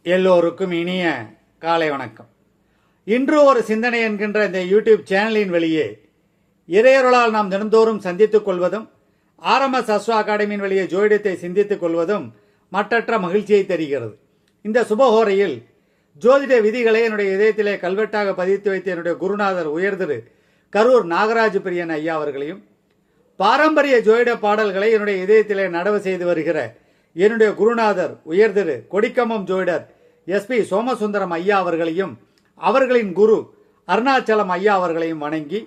எல்லோருக்கும் இனிய காலை வணக்கம். இன்று ஒரு சிந்தனை என்கின்ற இந்த யூடியூப் சேனலின் வழியே இறையருளால் நாம் தினந்தோறும் சந்தித்துக் கொள்வதும் RMS அஸ்ட்ரோ அகாடமியின் வழியே ஜோதிடத்தை சிந்தித்துக் கொள்வதும் மற்றற்ற மகிழ்ச்சியை தருகிறது. இந்த சுபஹோரையில் ஜோதிட விதிகளை என்னுடைய இதயத்திலே கல்வெட்டாக பதித்து வைத்த என்னுடைய குருநாதர் உயர்திரு கரூர் நாகராஜ பிரியன் ஐயா அவர்களையும், பாரம்பரிய ஜோதிட பாடல்களை என்னுடைய இதயத்திலே நடவு செய்து வருகிற என்னுடைய குருநாதர் உயர்திரு கொடிக்கம்பம் ஜோதிடர் SP சோமசுந்தரம் ஐயா அவர்களையும், அவர்களின் குரு அருணாச்சலம் ஐயா அவர்களையும் வணங்கி,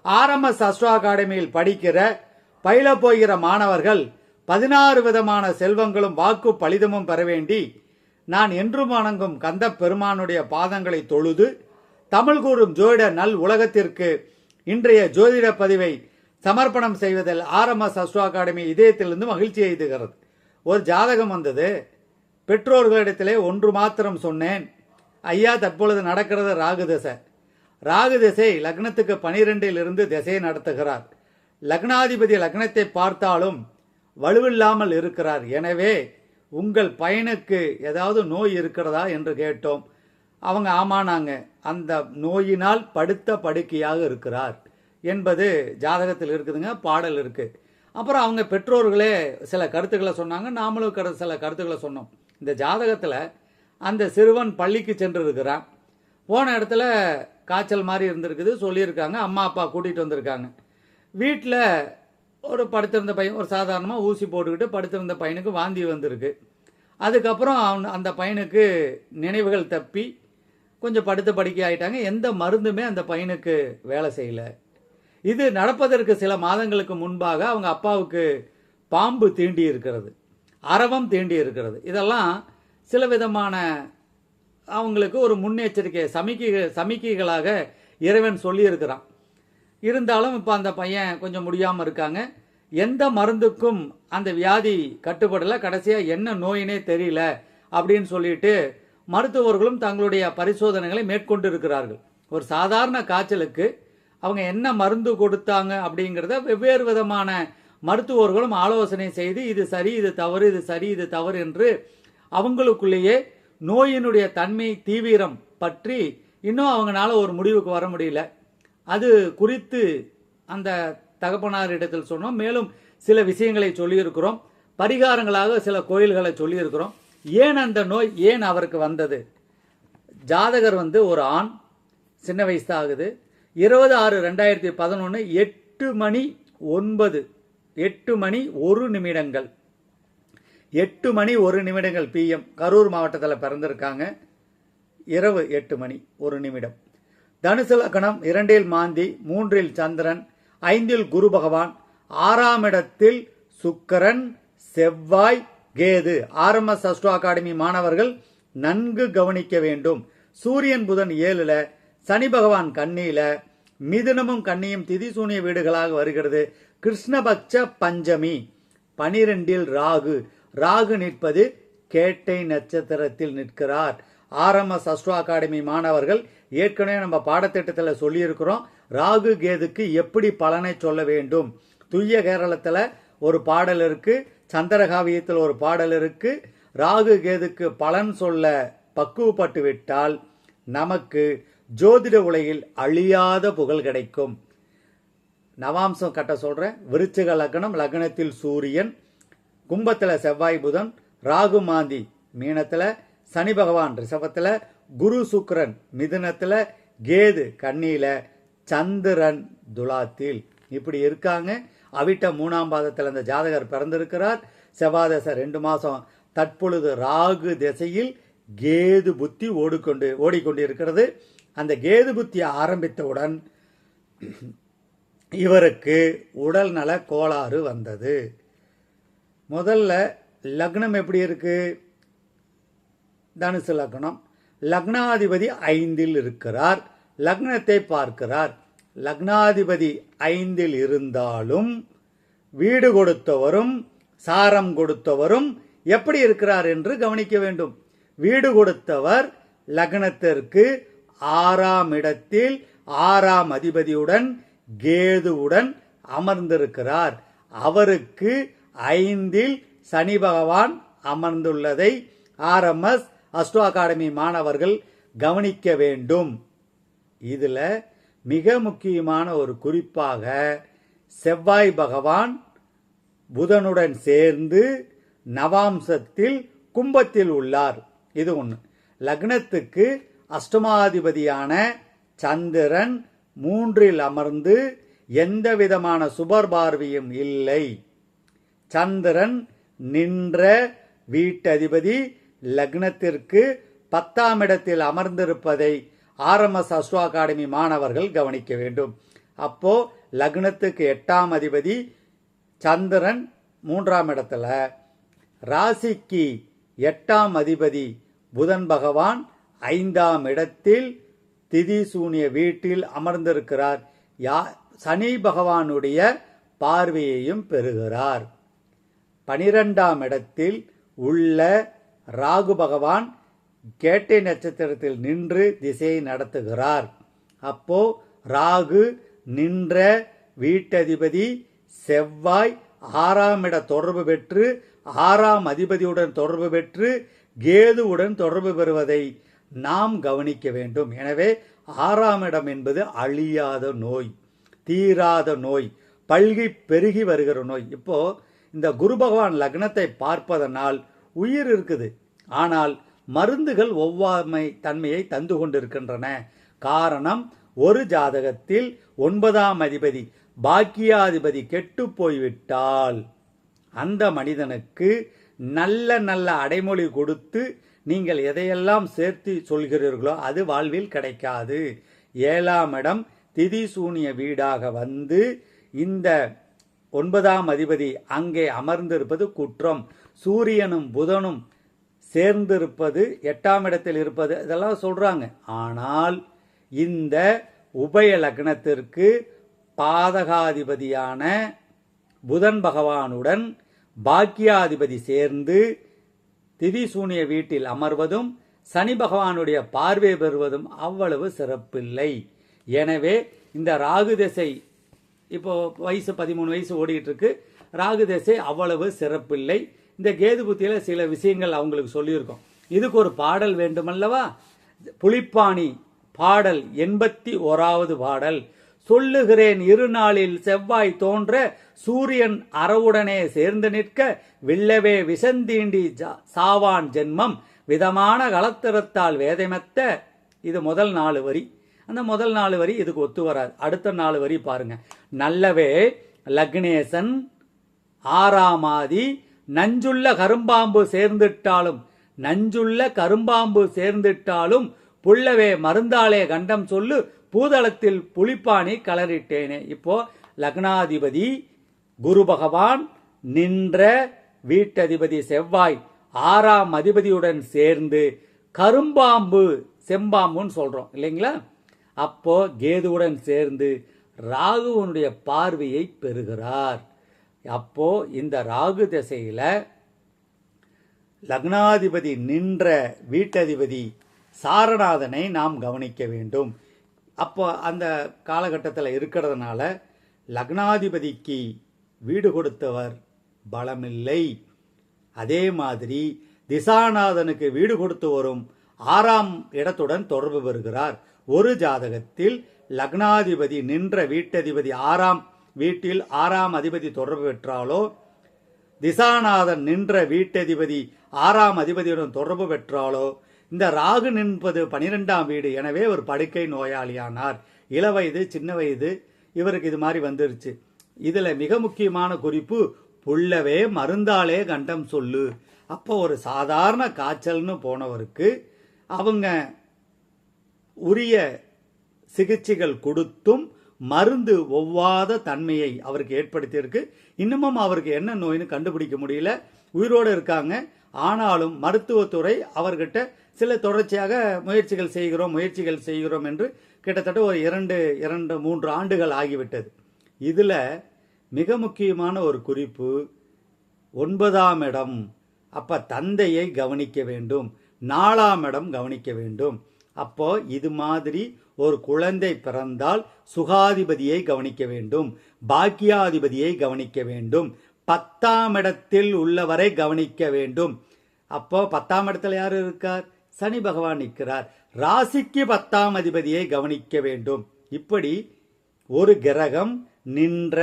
RMS அஸ்ட்ரோ அகாடமியில் படிக்கிற பயில போகிற மாணவர்கள் 16 விதமான செல்வங்களும் வாக்கு பலிதமும் பெற வேண்டி நான் என்றும் வணங்கும் கந்த பெருமானுடைய பாதங்களை தொழுது தமிழ் கூறும் ஜோதிட நல் உலகத்திற்கு இன்றைய ஜோதிட பதிவை சமர்ப்பணம் செய்வதில் RMS அஸ்ட்ரோ அகாடமி இதயத்திலிருந்து மகிழ்ச்சி எய்துகிறது. ஒரு ஜாதகம் வந்தது. பெற்றோர்களிடத்திலே ஒன்று மாத்திரம் சொன்னேன், ஐயா தற்பொழுது நடக்கிறது ராகு திசை. ராகு திசை லக்னத்துக்கு 12 இருந்து திசையை நடத்துகிறார். லக்னாதிபதி லக்னத்தை பார்த்தாலும் வலுவில்லாமல் இருக்கிறார். எனவே உங்கள் பையனுக்கு ஏதாவது நோய் இருக்கிறதா என்று கேட்டோம். அவங்க ஆமானாங்க, அந்த நோயினால் படுத்த படுக்கையாக இருக்கிறார் என்பது ஜாதகத்தில் இருக்குதுங்க, பாடல் இருக்கு. அப்புறம் அவங்க பெற்றோர்களே சில கருத்துக்களை சொன்னாங்க, நாமளும் சில கருத்துக்களை சொன்னோம். இந்த ஜாதகத்தில் அந்த சிறுவன் பள்ளிக்கு சென்று இருக்கிறான். போன இடத்துல காய்ச்சல் மாதிரி இருந்திருக்குது, சொல்லியிருக்காங்க. அம்மா அப்பா கூட்டிகிட்டு வந்திருக்காங்க. வீட்டில் ஒரு படுத்திருந்த பையன், ஒரு சாதாரணமாக ஊசி போட்டுக்கிட்டு படுத்திருந்த பையனுக்கு வாந்தி வந்திருக்கு. அதுக்கப்புறம் அந்த பையனுக்கு நினைவுகள் தப்பி கொஞ்சம் படுத்த படுக்கை ஆகிட்டாங்க. எந்த மருந்துமே அந்த பையனுக்கு வேலை செய்யலை. இது நடப்பதற்கு சில மாதங்களுக்கு முன்பாக அவங்க அப்பாவுக்கு பாம்பு தீண்டி இருக்கிறது, அரவம் தீண்டி இருக்கிறது. இதெல்லாம் சில விதமான அவங்களுக்கு ஒரு முன்னெச்சரிக்கை சமிக்கைகளாக இறைவன் சொல்லியிருக்கிறான். இருந்தாலும் இப்போ அந்த பையன் கொஞ்சம் முடியாமல் இருக்காங்க. எந்த மருந்துக்கும் அந்த வியாதி கட்டுப்படலை. கடைசியாக என்ன நோயினே தெரியல அப்படின்னு சொல்லிட்டு மருத்துவர்களும் தங்களுடைய பரிசோதனைகளை மேற்கொண்டு இருக்கிறார்கள். ஒரு சாதாரண காய்ச்சலுக்கு அவங்க என்ன மருந்து கொடுத்தாங்க அப்படிங்கிறத வெவ்வேறு விதமான மருத்துவர்களும் ஆலோசனை செய்து இது சரி இது தவறு, இது சரி இது தவறு என்று அவங்களுக்குள்ளேயே நோயினுடைய தன்மை தீவிரம் பற்றி இன்னும் அவங்களால ஒரு முடிவுக்கு வர முடியல. அது குறித்து அந்த தகப்பனார் இடத்தில் சொன்னோம். மேலும் சில விஷயங்களை சொல்லியிருக்கிறோம். பரிகாரங்களாக சில கோயில்களை சொல்லியிருக்கிறோம். ஏன் அந்த நோய் ஏன் அவருக்கு வந்தது? ஜாதகர் ஒரு ஆண், சின்ன வயசு ஆகுது. 20/6/2011 8 மணி 1 நிமிடங்கள் 8 மணி 1 நிமிடங்கள் PM கரூர் மாவட்டத்தில் பிறந்திருக்காங்க. இரவு 8 மணி 1 நிமிடம். தனுசு லக்னம், 2 மாந்தி, 3 சந்திரன், 5 குரு பகவான், 6ஆம் இடத்தில் சுக்கிரன், செவ்வாய், கேது. RMS அஸ்ட்ரோ அகாடமி மாணவர்கள் நன்கு கவனிக்க வேண்டும். சூரியன் புதன் 7ல, சனி பகவான் கன்னியில, மிதுனமும் கன்னியும் திதிசூனிய வீடுகளாக வருகிறது. கிருஷ்ணபட்ச பஞ்சமி 12 ராகு. ராகு நிற்பது கேட்டை நட்சத்திரத்தில் நிற்கிறார். RMS அஸ்ட்ரோ அகாடமி மாணவர்கள் ஏற்கனவே நம்ம பாடத்திட்டத்தில் சொல்லியிருக்கிறோம். ராகு கேதுக்கு எப்படி பலனை சொல்ல வேண்டும். துய்ய கேரளத்தில் ஒரு பாடல் இருக்கு, சந்திரகாவியத்தில் ஒரு பாடல் இருக்கு. ராகு கேதுக்கு பலன் சொல்ல பக்குவப்பட்டு விட்டால் நமக்கு ஜோதிட உலகில் அழியாத புகழ் கிடைக்கும். நவாம்சம் கட்ட சொல்றேன். விருச்சிக லக்னம், லக்னத்தில் சூரியன், கும்பத்தில் செவ்வாய் புதன், ராகு மாந்தி மீனத்தில், சனி பகவான் ரிஷபத்தில், குரு சுக்கிரன் மிதுனத்தில், கேது கன்னியில, சந்திரன் துலாத்தில். இப்படி இருக்காங்க. அவிட்ட 3ஆம் பாதத்தில் அந்த ஜாதகர் பிறந்திருக்கிறார். செவ்வாய் தசை 2 மாசம். தற்பொழுது ராகு திசையில் கேது புத்தி ஓடிக்கொண்டு இருக்கிறது. அந்த கேது புத்தி ஆரம்பித்தவுடன் இவருக்கு உடல் நல கோளாறு வந்தது. முதல்ல லக்னம் எப்படி இருக்கு? தனுசு லக்னம். லக்னாதிபதி 5 இருக்கிறார். லக்னத்தை பார்க்கிறார். லக்னாதிபதி 5 இருந்தாலும் வீடு கொடுத்தவரும் சாரம் கொடுத்தவரும் எப்படி இருக்கிறார் என்று கவனிக்க வேண்டும். வீடு கொடுத்தவர் லக்னத்திற்கு 6ஆம் இடத்தில் 6ஆம் அதிபதியுடன் கேதுவுடன் அமர்ந்திருக்கிறார். அவருக்கு 5 சனி பகவான் அமர்ந்துள்ளதை RMS அஸ்ட்ரோ அகாடமி மாணவர்கள் கவனிக்க வேண்டும். இதுல மிக முக்கியமான ஒரு குறிப்பாக செவ்வாய் பகவான் புதனுடன் சேர்ந்து நவாம்சத்தில் கும்பத்தில் உள்ளார். இது ஒன்று. லக்னத்துக்கு அஷ்டமாதிபதியான சந்திரன் 3ல் அமர்ந்து எந்த விதமான சுபர் பார்வையும் இல்லை. சந்திரன் நின்ற வீட்டதிபதி லக்னத்திற்கு 10ஆம் இடத்தில் அமர்ந்திருப்பதை ஆர்எம்எஸ் அஸ்ட்ரோ அகாடமி மாணவர்கள் கவனிக்க வேண்டும். அப்போ லக்னத்துக்கு 8ஆம் அதிபதி சந்திரன் 3ஆம் இடத்துல, ராசிக்கு 8ஆம் அதிபதி புதன் பகவான் 5ஆம் இடத்தில் திதி சூனிய வீட்டில் அமர்ந்திருக்கிறார். சனி பகவானுடைய பார்வையையும் பெறுகிறார். 12ஆம் இடத்தில் உள்ள ராகு பகவான் கேட்டை நட்சத்திரத்தில் நின்று திசையை நடத்துகிறார். அப்போ ராகு நின்ற வீட்டதிபதி செவ்வாய் 6ஆம் இட தொடர்பு பெற்று 6ஆம் அதிபதியுடன் தொடர்பு பெற்று கேதுவுடன் தொடர்பு பெறுவதை நாம் கவனிக்க வேண்டும். எனவே 6ஆம் இடம் என்பது அழியாத நோய், தீராத நோய், பல்கி பெருகி வருகிற நோய். இப்போ இந்த குரு பகவான் லக்னத்தை பார்ப்பதனால் உயிர் இருக்குது, ஆனால் மருந்துகள் ஒவ்வாமை தன்மையை தந்து கொண்டிருக்கின்றன. காரணம், ஒரு ஜாதகத்தில் 9ஆம் அதிபதி பாக்கியாதிபதி கெட்டு போய்விட்டால் அந்த மனிதனுக்கு நல்ல நல்ல அடைமொழி கொடுத்து நீங்கள் எதையெல்லாம் சேர்த்து சொல்கிறீர்களோ அது வாழ்வில் கிடைக்காது. 7ஆம் இடம் திதி சூனிய வீடாக வந்து இந்த 9ஆம் அதிபதி அங்கே அமர்ந்திருப்பது குற்றம். சூரியனும் புதனும் சேர்ந்திருப்பது 8ஆம் இடத்தில் இருப்பது இதெல்லாம் சொல்றாங்க. ஆனால் இந்த உபய லக்னத்திற்கு பாதகாதிபதியான புதன் பகவானுடன் பாக்கியாதிபதி சேர்ந்து திதி சூனிய வீட்டில் அமர்வதும் சனி பகவானுடைய பார்வை பெறுவதும் அவ்வளவு சிறப்பில்லை. எனவே இந்த ராகு திசை இப்போ வயசு 13 வயசு ஓடிட்டு இருக்கு. ராகு திசை அவ்வளவு சிறப்பில்லை. இந்த கேது புத்தியில சில விஷயங்கள் அவங்களுக்கு சொல்லியிருக்கோம். இதுக்கு ஒரு பாடல் வேண்டுமல்லவா? புலிப்பாணி பாடல் 81வது பாடல். சொல்லுகிறேன் இருநாளில் செவ்வாய் தோன்ற சூரியன் அறவுடனே சேர்ந்து நிற்க வில்லவே விசந்தீண்டி சாவான் ஜென்மம் விதமான களத்திரத்தால் வேதமெத்த. இது முதல் 4 வரி. அந்த முதல் 4 வரி இதுக்கு ஒத்து வராது. அடுத்த 4 வரி பாருங்க. நல்லவே லக்னேசன் 6ஆம் ஆதி நஞ்சுள்ள கரும்பாம்பு சேர்ந்துட்டாலும், நஞ்சுள்ள கரும்பாம்பு சேர்ந்துட்டாலும் புல்லவே மருந்தாலே கண்டம் சொல்லு பூதளத்தில் புலிப்பாணி கலரிட்டேனே. இப்போ லக்னாதிபதி குரு பகவான் நின்ற வீட்டதிபதி செவ்வாய் 6ஆம் அதிபதியுடன் சேர்ந்து கரும்பாம்பு, செம்பாம்புன்னு சொல்றோம் இல்லைங்களா? அப்போ கேதுவுடன் சேர்ந்து ராகுவனுடைய பார்வையை பெறுகிறார். அப்போ இந்த ராகு திசையில லக்னாதிபதி நின்ற வீட்டதிபதி சாரநாதனை நாம் கவனிக்க வேண்டும். அப்போ அந்த காலகட்டத்தில் இருக்கிறதுனால லக்னாதிபதிக்கு வீடு கொடுத்தவர் பலமில்லை. அதே மாதிரி திசாநாதனுக்கு வீடு கொடுத்து வரும் 6ஆம் இடத்துடன் தொடர்பு பெறுகிறார். ஒரு ஜாதகத்தில் லக்னாதிபதி நின்ற வீட்டதிபதி 6ஆம் வீட்டில் 6ஆம் அதிபதி தொடர்பு பெற்றாலோ, திசாநாதன் நின்ற வீட்டதிபதி 6ஆம் அதிபதியுடன் தொடர்பு பெற்றாலோ, இந்த ராகு நின்பது 12ஆம் வீடு. எனவே ஒரு படுக்கை நோயாளியானார். இளவயது சின்ன வயது இவருக்கு இது மாதிரி வந்துருச்சு. இதுல மிக முக்கியமான குறிப்பு, புல்லவே மருந்தாலே கண்டம் சொல்லு. அப்போ ஒரு சாதாரண காய்ச்சல்னு போனவருக்கு அவங்க உரிய சிகிச்சைகள் கொடுத்தும் மருந்து ஒவ்வாத தன்மையை அவருக்கு ஏற்படுத்தியிருக்கு. இன்னமும் அவருக்கு என்ன நோய்னு கண்டுபிடிக்க முடியல. உயிரோடு இருக்காங்க. ஆனாலும் மருத்துவத்துறை அவர்கிட்ட சில தொடர்ச்சியாக முயற்சிகள் செய்கிறோம் என்று கிட்டத்தட்ட ஒரு 2-3 ஆண்டுகள் ஆகிவிட்டது. இதுல மிக முக்கியமான ஒரு குறிப்பு, 9ஆம் இடம். அப்ப தந்தையை கவனிக்க வேண்டும். 4ஆம் இடம் கவனிக்க வேண்டும். அப்போ இது மாதிரி ஒரு குழந்தை பிறந்தால் சுகாதிபதியை கவனிக்க வேண்டும், பாக்கியாதிபதியை கவனிக்க வேண்டும், 10ஆம் இடத்தில் உள்ளவரை கவனிக்க வேண்டும். அப்போ 10ஆம் இடத்துல யார் இருக்கார்? சனி பகவான் நிற்கிறார். ராசிக்கு 10ஆம் அதிபதியை கவனிக்க வேண்டும். இப்படி ஒரு கிரகம் நின்ற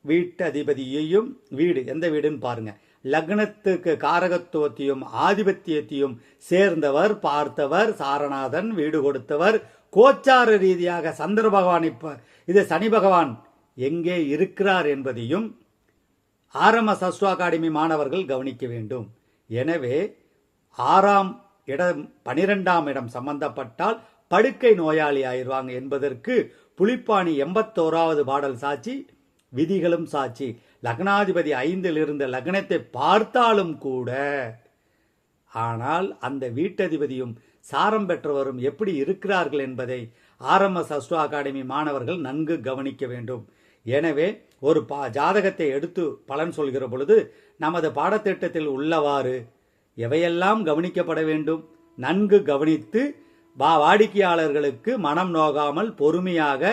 வீட்டு அதிபதியையும், வீடு எந்த வீடுன்னு பாருங்க, லக்னத்துக்கு காரகத்துவத்தையும் ஆதிபத்தியத்தையும் சேர்ந்தவர், பார்த்தவர், சாரநாதன், வீடு கொடுத்தவர், கோச்சார ரீதியாக சந்திர பகவான், இது சனி பகவான் எங்கே இருக்கிறார் என்பதையும் ஆர்எம்எஸ் அஸ்ட்ரோ அகாடமி மாணவர்கள் கவனிக்க வேண்டும். எனவே 6ஆம் இடம் 12ஆம் இடம் சம்பந்தப்பட்டால் படுக்கை நோயாளி ஆயிடுவாங்க என்பதற்கு புலிப்பாணி 81வது பாடல் சாட்சி, விதிகளும் சாட்சி. லக்னாதிபதி 5ல் இருந்த லக்னத்தை பார்த்தாலும் கூட, ஆனால் அந்த வீட்டதிபதியும் சாரம் பெற்றவரும் எப்படி இருக்கிறார்கள் என்பதை ஆர்எம்எஸ் அஸ்ட்ரோ அகாடமி மாணவர்கள் நன்கு கவனிக்க வேண்டும். எனவே ஒரு ஜாதகத்தை எடுத்து பலன் சொல்கிற பொழுது நமது பாடத்திட்டத்தில் உள்ளவாறு எவையெல்லாம் கவனிக்கப்பட வேண்டும் நன்கு கவனித்து வாடிக்கையாளர்களுக்கு மனம் நோகாமல் பொறுமையாக,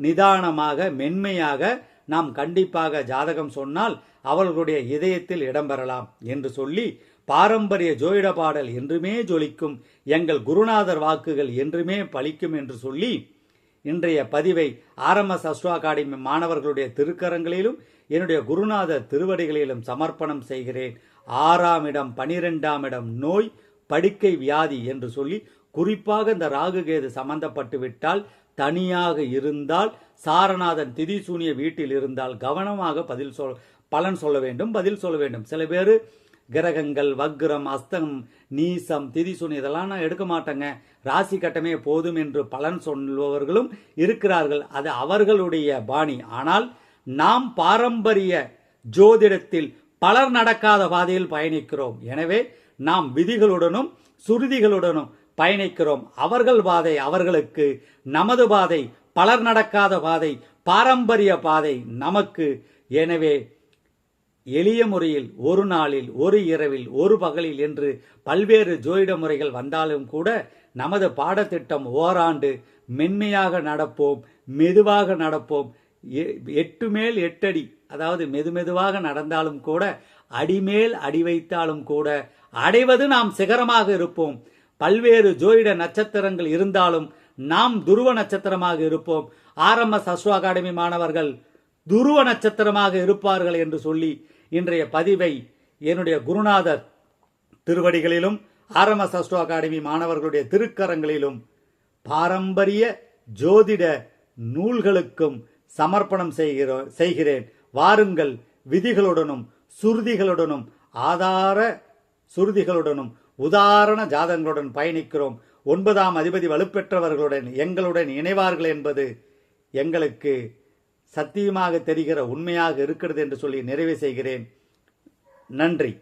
நிதானமாக, மென்மையாக நாம் கண்டிப்பாக ஜாதகம் சொன்னால் அவர்களுடைய இதயத்தில் இடம்பெறலாம் என்று சொல்லி, பாரம்பரிய ஜோதிட பாடல் என்றுமே ஜொலிக்கும், எங்கள் குருநாதர் வாக்குகள் என்றுமே பலிக்கும் என்று சொல்லி இன்றைய பதிவை ஆர்எம்எஸ் அஸ்ட்ரோ அகாடமி மாணவர்களுடைய திருக்கரங்களிலும் என்னுடைய குருநாதர் திருவடிகளிலும் சமர்ப்பணம் செய்கிறேன். 6ஆம் இடம் 12ஆம் இடம் நோய், படுக்கை வியாதி என்று சொல்லி, குறிப்பாக இந்த ராகுகேது சம்பந்தப்பட்டு விட்டால், தனியாக இருந்தால், சாரநாதன் திதிசூனிய வீட்டில் இருந்தால் கவனமாக பலன் சொல்ல வேண்டும், பதில் சொல்ல வேண்டும். சில பேர் கிரகங்கள், வக்ரம், அஸ்தம், நீசம், திதிசூனி இதெல்லாம் நான் எடுக்க மாட்டேங்க, ராசி கட்டமே போதும் என்று பலன் சொல்பவர்களும் இருக்கிறார்கள். அது அவர்களுடைய பாணி. ஆனால் நாம் பாரம்பரிய ஜோதிடத்தில் பலர் நடக்காத பாதையில் பயணிக்கிறோம். எனவே நாம் விதிகளுடனும் சுருதிகளுடனும் பயணிக்கிறோம். அவர்கள் பாதை அவர்களுக்கு, நமது பாதை பலர் நடக்காத பாதை, பாரம்பரிய பாதை நமக்கு. எனவே எளிய முறையில், ஒரு நாளில், ஒரு இரவில், ஒரு பகலில் என்று பல்வேறு ஜோதிட முறைகள் வந்தாலும் கூட நமது பாடத்திட்டம் ஓராண்டு மென்மையாக நடப்போம், மெதுவாக நடப்போம். 8 மேல் 8 அடி, அதாவது மெதுவாக நடந்தாலும் கூட, அடிமேல் அடி வைத்தாலும் கூட அடைவது நாம் சிகரமாக இருப்போம். பல்வேறு ஜோதிட நட்சத்திரங்கள் இருந்தாலும் நாம் துருவ நட்சத்திரமாக இருப்போம். ஆர்எம்எஸ் அஸ்ட்ரோ அகாடமி மாணவர்கள் துருவ நட்சத்திரமாக இருப்பார்கள் என்று சொல்லி இன்றைய பதிவை என்னுடைய குருநாதர் திருவடிகளிலும் ஆர்எம்எஸ் அஸ்ட்ரோ அகாடமி மாணவர்களுடைய திருக்கரங்களிலும் பாரம்பரிய ஜோதிட நூல்களுக்கும் சமர்ப்பணம் செய்கிறேன். வாருங்கள், விதிகளுடனும் சுருதிகளுடனும் ஆதார சுருதிகளுடனும் உதாரண ஜாதகங்களுடன் பயணிக்கிறோம். 9ஆம் அதிபதி வலுப்பெற்றவர்களுடன் எங்களுடன் இணைவார்கள் என்பது எங்களுக்கு சத்தியமாக தெரிகிற உண்மையாக இருக்கிறது என்று சொல்லி நிறைவு செய்கிறேன். நன்றி.